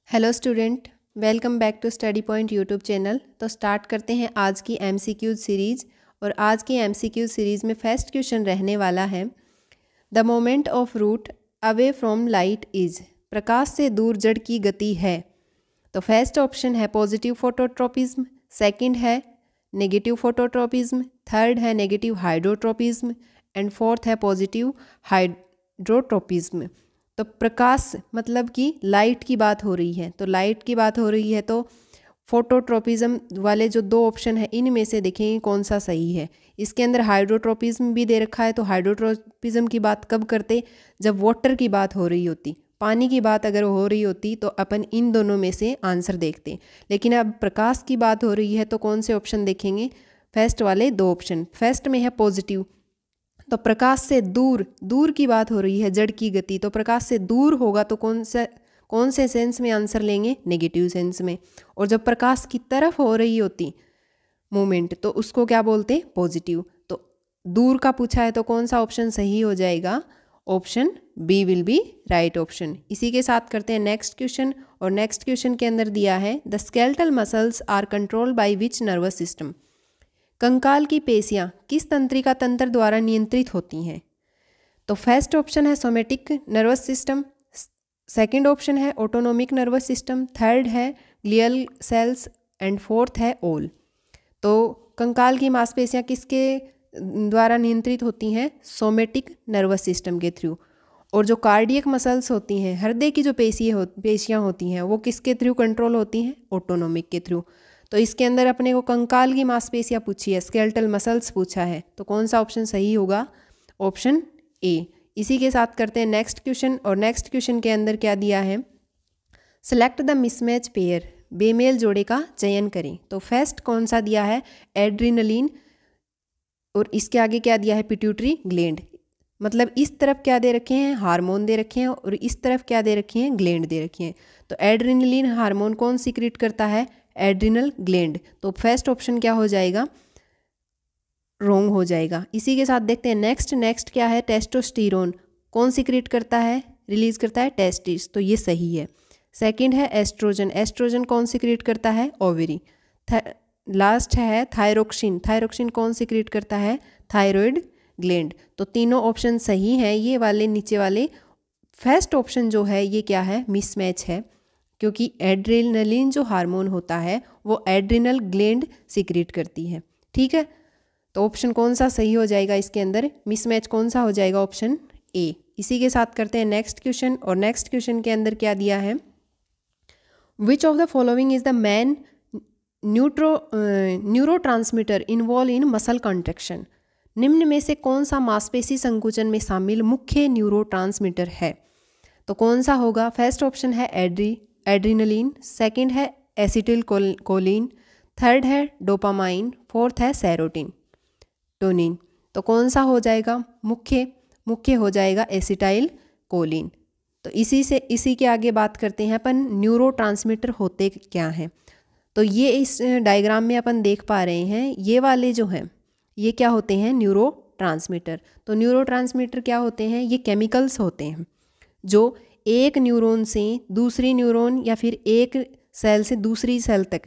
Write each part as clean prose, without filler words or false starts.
Hello student, welcome back to Study Point YouTube channel. तो start करते हैं आज की एमसीक्यूज सीरीज़। और आज की एमसीक्यूज सीरीज़ में फर्स्ट क्वेश्चन रहने वाला है, the moment of root away from light is, प्रकाश से दूर जड़ की गति है। तो फर्स्ट ऑप्शन है पॉजिटिव फोटोट्रोपिज्म, सेकंड है नेगेटिव फोटोट्रोपिज्म, थर्ड है नेगेटिव हाइड्रोट्रोपिज्म एंड फोर्थ है पॉजिटिव हाइड्रोट्रोपिज्म। तो प्रकाश मतलब कि लाइट की बात हो रही है, तो लाइट की बात हो रही है तो फोटोट्रोपिज्म वाले जो दो ऑप्शन है इनमें से देखेंगे कौन सा सही है। इसके अंदर हाइड्रोट्रोपिज्म भी दे रखा है, तो हाइड्रोट्रोपिज्म की बात कब करते, जब वाटर की बात हो रही होती, पानी की बात अगर हो रही होती तो अपन इन दोनों में से आंसर देखते। लेकिन अब प्रकाश की बात हो रही है तो कौन से ऑप्शन देखेंगे, फर्स्ट वाले दो ऑप्शन। फर्स्ट में है पॉजिटिव, तो प्रकाश से दूर, दूर की बात हो रही है जड़ की गति, तो प्रकाश से दूर होगा तो कौन से सेंस में आंसर लेंगे, नेगेटिव सेंस में। और जब प्रकाश की तरफ हो रही होती मूवमेंट तो उसको क्या बोलते हैं, पॉजिटिव। तो दूर का पूछा है तो कौन सा ऑप्शन सही हो जाएगा, option B will be right option. इसी के साथ करते हैं नेक्स्ट क्वेश्चन। और नेक्स्ट क्वेश्चन के अंदर दिया है, the skeletal muscles are controlled by which nervous system, कंकाल की पेशियां किस तंत्रिका तंत्र द्वारा नियंत्रित होती हैं। तो फर्स्ट ऑप्शन है somatic nervous system, second option है ऑटोनोमिक नर्वस सिस्टम, थर्ड है ग्लियल सेल्स एंड फोर्थ है ओल। तो कंकाल की मांसपेशियां किसके द्वारा नियंत्रित होती हैं, सोमेटिक नर्वस सिस्टम के थ्रू। और जो कार्डियक मसल्स होती हैं, हृदय की जो पेशियां होती हैं वो किसके थ्रू कंट्रोल होती हैं, ऑटोनोमिक के थ्रू। तो इसके अंदर अपने को कंकाल की मांसपेशियां पूछी है, स्केलेटल मसल्स पूछा है, तो कौन सा ऑप्शन सही होगा, ऑप्शन ए। इसी के साथ करते हैं नेक्स्ट क्वेश्चन। और नेक्स्ट क्वेश्चन के अंदर क्या दिया है, सेलेक्ट द मिसमैच पेयर, बेमेल जोड़े का चयन करें। तो फर्स्ट कौन सा दिया है, एड्रीनलिन, और इसके आगे क्या दिया है, पिट्यूटरी ग्लैंड। मतलब इस तरफ क्या दे रखे हैं, हार्मोन दे रखे हैं, और इस तरफ क्या दे रखे हैं, ग्लैंड दे रखे हैं। तो एड्रीनलिन हार्मोन कौन सीक्रेट करता है, एड्रिनल ग्लैंड। तो फर्स्ट ऑप्शन क्या हो जाएगा, रॉन्ग हो जाएगा। इसी के साथ देखते हैं नेक्स्ट क्या है, टेस्टोस्टेरोन कौन सीक्रेट करता है, रिलीज करता है, टेस्टिस, तो ये सही है। सेकंड है एस्ट्रोजन, एस्ट्रोजन कौन सीक्रेट करता है, ओवरी। लास्ट है थायरोक्सिन, थायरोक्सिन कौन सीक्रेट करता है, थायराइड ग्लैंड। तो तीनों ऑप्शन सही हैं, ये वाले नीचे वाले। फर्स्ट ऑप्शन जो है ये क्या है, मिसमैच है, क्योंकि एड्रेनलिन जो हार्मोन होता है वो एड्रिनल ग्लैंड सीक्रेट करती है। ठीक है, तो ऑप्शन कौन सा सही हो जाएगा, इसके अंदर मिसमैच कौन सा हो जाएगा, ऑप्शन ए। इसी के साथ करते हैं नेक्स्ट क्वेश्चन। और नेक्स्ट क्वेश्चन के अंदर क्या दिया है, which of the following is the man neurotransmitter involve in muscle contraction, निम्न में से कौन सा मांसपेशी संकुचन में शामिल मुख्य न्यूरोट्रांसमीटर है। तो कौन सा होगा, फर्स्ट ऑप्शन है एड्रीनलिन, सेकंड है एसिटिल कोलिन, थर्ड है डोपामाइन, फोर्थ है सेरोटोनिन। तो कौन सा हो जाएगा, मुख्य हो जाएगा एसिटाइल कोलिन। तो इसी के आगे बात करते हैं अपन, न्यूरोट्रांसमीटर होते क्या हैं। तो ये इस डायग्राम में अपन देख पा रहे हैं, ये वाले जो हैं ये क्या होते हैं, न्यूरोट्रांसमीटर। तो न्यूरोट्रांसमीटर क्या होते हैं, ये केमिकल्स होते हैं जो एक न्यूरॉन से दूसरी न्यूरॉन या फिर एक सेल से दूसरी सेल तक,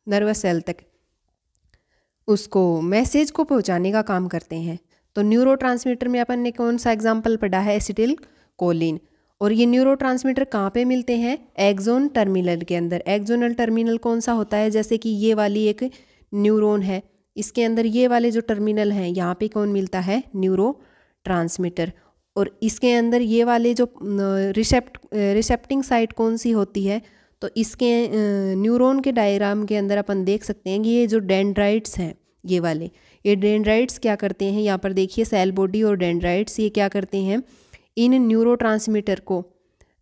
नर्वस सेल तक, उसको मैसेज को पहुंचाने का काम करते हैं। तो न्यूरोट्रांसमीटर में अपन ने कौन सा एग्जाम्पल पढ़ा है, एसिटिल कोलिन। और ये न्यूरोट्रांसमीटर कहाँ पे मिलते हैं, एक्सोन टर्मिनल के अंदर। एक्सोनल टर्मिनल कौन सा होता है, जैसे कि ये वाली एक न्यूरॉन है, इसके अंदर ये वाले जो टर्मिनल हैं यहाँ पे कौन मिलता है, न्यूरोट्रांसमीटर। और इसके अंदर ये वाले जो रिसेप्टिंग साइट कौन सी होती है, तो इसके न्यूरॉन के डायग्राम के अंदर अपन देख सकते हैं कि ये जो डेंड्राइट्स हैं, ये डेंड्राइट्स क्या करते हैं, यहाँ पर देखिए सेल बॉडी और डेंड्राइट्स, ये क्या करते हैं, इन न्यूरोट्रांसमीटर को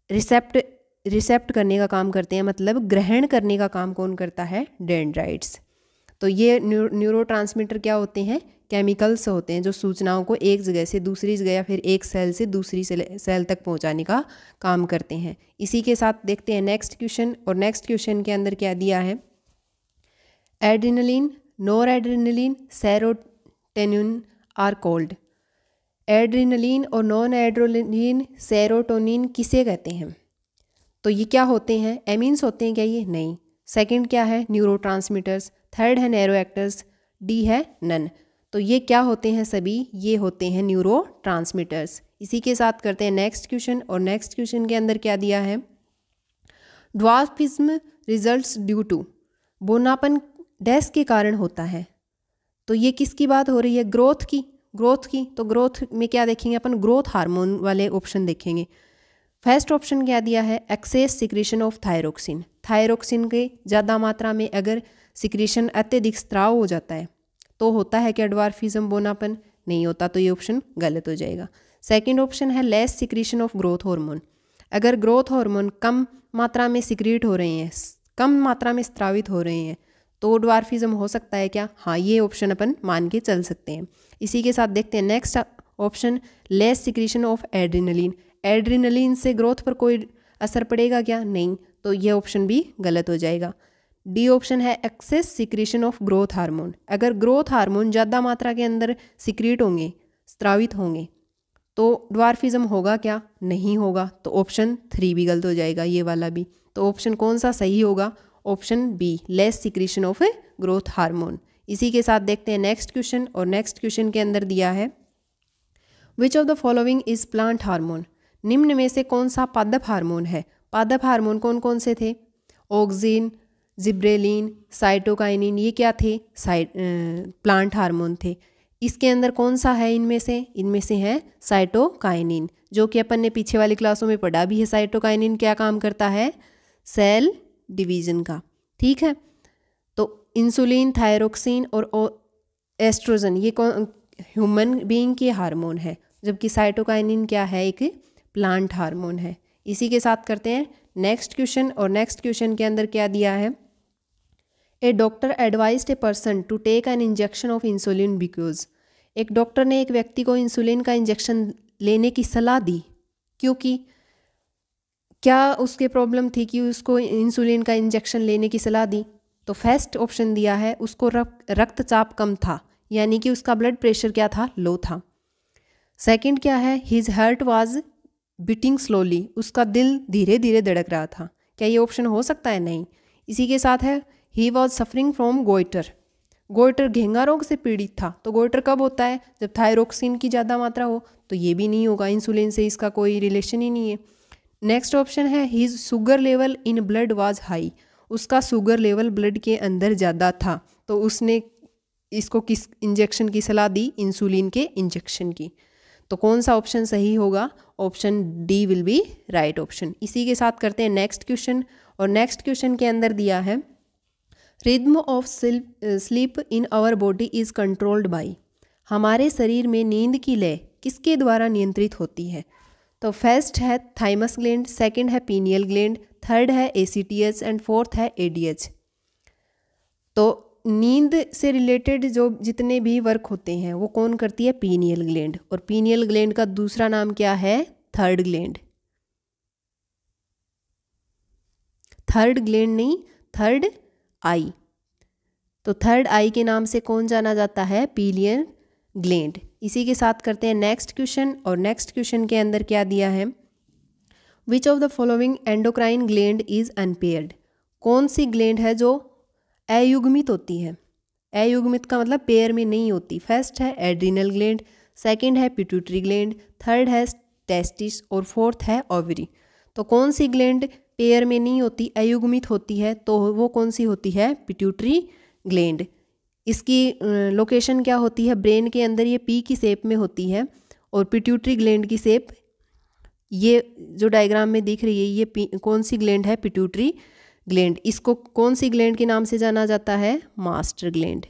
रिसेप्ट करने का काम करते हैं, मतलब ग्रहण करने का काम कौन करता है, डेंड्राइट्स। तो ये न्यूरोट्रांसमीटर क्या होते हैं, केमिकल्स होते हैं जो सूचनाओं को एक जगह से दूसरी जगह या फिर एक सेल से दूसरी सेल तक पहुंचाने का काम करते हैं। इसी के साथ देखते हैं नेक्स्ट क्वेश्चन। और नेक्स्ट क्वेश्चन के अंदर क्या दिया है, adrenaline, nor adrenaline, serotonin are called. Adrenaline और नॉन एड्रेनलिन, सेरोटोनिन किसे कहते हैं। तो ये क्या होते हैं, एमीन्स होते हैं क्या ये? नहीं। सेकंड क्या है, न्यूरोट्रांसमीटर्स। थर्ड है नैरो एक्टर्स। डी है नन। तो ये क्या होते हैं सभी, ये होते हैं न्यूरोट्रांसमीटर्स। इसी के साथ करते हैं नेक्स्ट क्वेश्चन, और नेक्स्ट क्वेश्चन के अंदर क्या दिया है, ड्वार्फिज्म रिजल्ट्स ड्यू टू, बोनापन डैश के कारण होता है। तो ये किसकी बात हो रही है, ग्रोथ की। ग्रोथ की, तो ग्रोथ में क्या देखेंगे अपन, ग्रोथ हार्मोन वाले ऑप्शन देखेंगे। फर्स्ट ऑप्शन क्या दिया है, excess secretion of thyroxine. Thyroxine के ज़्यादा मात्रा में अगर सिक्रीशन अत्यधिक स्त्राव हो जाता है तो होता है क्या ड्वार्फिज्म, बोनापन? नहीं होता, तो ये ऑप्शन गलत हो जाएगा। सेकंड ऑप्शन है less secretion of growth hormone. अगर ग्रोथ हार्मोन कम मात्रा में सिक्रीट हो रहे हैं, कम मात्रा में स्त्रावित हो रहे हैं, तो ड्वार्फिज्म हो सकता है क्या? हाँ, ये ऑप्शन अपन मान के चल सकते हैं। इसी के साथ देखते हैं next option, less secretion of adrenaline. Adrenaline से ग्रोथ पर कोई असर पड़ेगा क्या? नहीं, तो ये ऑप्शन भी गलत हो जाएगा। डी ऑप्शन है excess secretion of growth hormone. अगर ग्रोथ हार्मोन ज़्यादा मात्रा के अंदर सिक्रीट होंगे, स्त्रावित होंगे, तो ड्वार्फिज्म होगा क्या? नहीं होगा, तो ऑप्शन 3 भी गलत हो जाएगा, ये वाला भी। तो ऑप्शन कौन सा सही होगा? Option B, less secretion of growth hormone. इसी के साथ देखते हैं नेक्स्ट क्वेश्चन, और नेक्स्ट क्वेश्चन के अंदर दिया है which of the following is plant hormone. निम्न में से कौन सा पादप हार्मोन है? पादप हार्मोन कौन कौन से थे? ऑक्सिन, जिब्रेलिन, साइटोकाइनिन, ये क्या थे? प्लांट हार्मोन थे। इसके अंदर कौन सा है इनमें से? इनमें से है साइटोकाइनिन, जो कि अपन ने पीछे वाली क्लासों में पढ़ा भी है। साइटोकाइनिन क्या काम करता है? सेल डिवीजन का। ठीक है, तो इंसुलिन, थायरोक्सिन और एस्ट्रोजन ये कौन ह्यूमन बीइंग के हार्मोन है, जबकि साइटोकाइनिन क्या है? एक प्लांट हार्मोन है। इसी के साथ करते हैं नेक्स्ट क्वेश्चन, और नेक्स्ट क्वेश्चन के अंदर क्या दिया है, a doctor advised a person to take an injection of insulin because. एक डॉक्टर ने एक व्यक्ति को इंसुलिन का इंजेक्शन लेने की सलाह दी, क्योंकि क्या उसके प्रॉब्लम थी कि उसको इंसुलिन का इंजेक्शन लेने की सलाह दी? तो फर्स्ट ऑप्शन दिया है उसको रक्तचाप कम था, यानी कि उसका ब्लड प्रेशर क्या था? लो था। सेकंड क्या है, his heart was beating slowly, उसका दिल धीरे धीरे धड़क रहा था। क्या ये ऑप्शन हो सकता है? नहीं। इसी के साथ है he was suffering from goitre. Goitre घेंगा रोग से पीड़ित था। तो गोइटर कब होता है? जब थायरोक्सिन की ज़्यादा मात्रा हो। तो ये भी नहीं होगा, इंसुलिन से इसका कोई रिलेशन ही नहीं है। नेक्स्ट ऑप्शन है his sugar level in blood was high, उसका शुगर लेवल ब्लड के अंदर ज़्यादा था, तो उसने इसको किस इंजेक्शन की सलाह दी? इंसुलिन के इंजेक्शन की। तो कौन सा ऑप्शन सही होगा? Option D will be right option. इसी के साथ करते हैं नेक्स्ट क्वेश्चन, और नेक्स्ट क्वेश्चन के अंदर दिया है rhythm of sleep in our body is controlled by. हमारे शरीर में नींद की लय किसके द्वारा नियंत्रित होती है? तो फर्स्ट है थाइमस ग्लैंड, सेकंड है पीनियल ग्लैंड, थर्ड है एसीटीएच एंड फोर्थ है एडीएच। तो नींद से रिलेटेड जो जितने भी वर्क होते हैं वो कौन करती है? Pineal gland. और पीनियल ग्लैंड का दूसरा नाम क्या है? Third gland. थर्ड ग्लैंड नहीं, थर्ड आई। तो थर्ड आई के नाम से कौन जाना जाता है? Pineal gland. इसी के साथ करते हैं नेक्स्ट क्वेश्चन, और नेक्स्ट क्वेश्चन के अंदर क्या दिया है, which of the following endocrine gland is unpaired. कौन सी ग्लैंड है जो अयुग्मित होती है? अयुग्मित का मतलब पेयर में नहीं होती। फर्स्ट है एड्रिनल ग्लैंड, सेकंड है पिट्यूटरी ग्लैंड, थर्ड है टेस्टिस और फोर्थ है ओवरी। तो कौन सी ग्लैंड पेयर में नहीं होती, अयुग्मित होती है? तो वो कौन सी होती है? Pituitary gland. इसकी लोकेशन क्या होती है? ब्रेन के अंदर ये पी की शेप में होती है, और पिट्यूटरी ग्लैंड की शेप ये जो डायग्राम में दिख रही है, ये कौन सी ग्लैंड है? Pituitary gland. इसको कौन सी ग्लैंड के नाम से जाना जाता है? Master gland.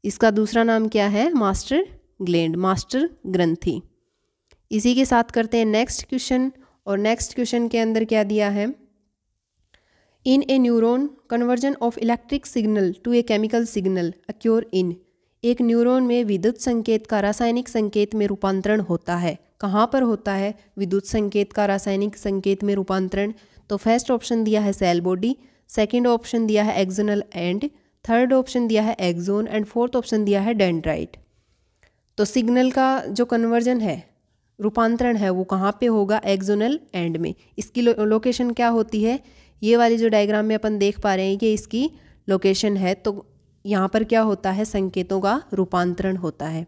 इसका दूसरा नाम क्या है? मास्टर ग्लैंड, मास्टर ग्रंथि। इसी के साथ करते हैं नेक्स्ट क्वेश्चन, और नेक्स्ट क्वेश्चन के अंदर क्या दिया है, in a neuron conversion of electric signal to a chemical signal occur in. एक न्यूरॉन में विद्युत संकेत का रासायनिक संकेत में रूपांतरण होता है। कहाँ पर होता है विद्युत संकेत का रासायनिक संकेत में रूपांतरण? तो फर्स्ट ऑप्शन दिया है सेल बॉडी, सेकंड ऑप्शन दिया है एक्सोनल एंड, थर्ड ऑप्शन दिया है एक्सोन एंड फोर्थ ऑप्शन दिया है डेंड्राइट। तो सिग्नल का जो कन्वर्जन है रूपांतरण है वो कहाँ पे होगा, एक्सोनल एंड में। इसकी लोकेशन क्या होती है, ये वाली जो डायग्राम में अपन देख पा रहे हैं कि इसकी लोकेशन है, तो यहाँ पर क्या होता है, संकेतों का रूपांतरण होता है।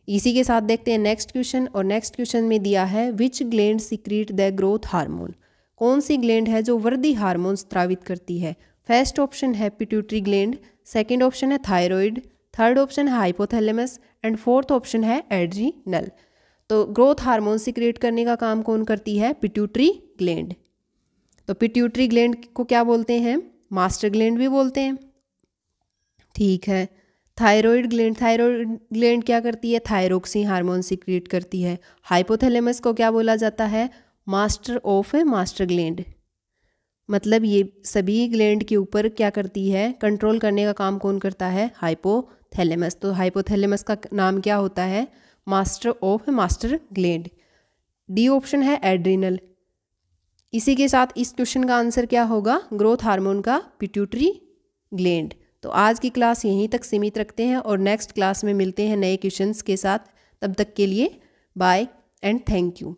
इसी के साथ देखते हैं नेक्स्ट क्वेश्चन, और नेक्स्ट क्वेश्चन में दिया है विच gland secret the growth hormone. कौन सी ग्लैंड है जो वृद्धि हार्मोन स्रावित करती है। फर्स्ट ऑप्शन है पिट्यूटरी ग्लैंड, सेकंड ऑप्शन है थायराइड, थर्ड ऑप्शन है हाइपोथैलेमस एंड फोर्थ ऑप्शन है एड्रीनल। तो ग्रोथ हार्मोन सीक्रेट करने का काम कौन करती है, पिट्यूटरी ग्लैंड। तो पिट्यूटरी ग्लैंड को क्या बोलते हैं, मास्टर ग्लैंड भी बोलते हैं। ठीक है, थायराइड ग्लैंड क्या करती है, थायरोक्सिन हार्मोन सीक्रेट करती है। हाइपोथैलेमस को क्या बोला जाता है, मास्टर ऑफ मास्टर ग्लैंड। मतलब ये सभी ग्लैंड के ऊपर क्या करती है, कंट्रोल करने का काम कौन करता है, हाइपोथैलेमस। तो हाइपोथैलेमस का नाम क्या होता है, master of master gland. D option है एड्रिनल। इसी के साथ इस क्वेश्चन का आंसर क्या होगा, ग्रोथ हार्मोन का पिट्यूटरी ग्लैंड। तो आज की क्लास यहीं तक सीमित रखते हैं और नेक्स्ट क्लास में मिलते हैं नए क्वेश्चंस के साथ। तब तक के लिए बाय एंड थैंक यू।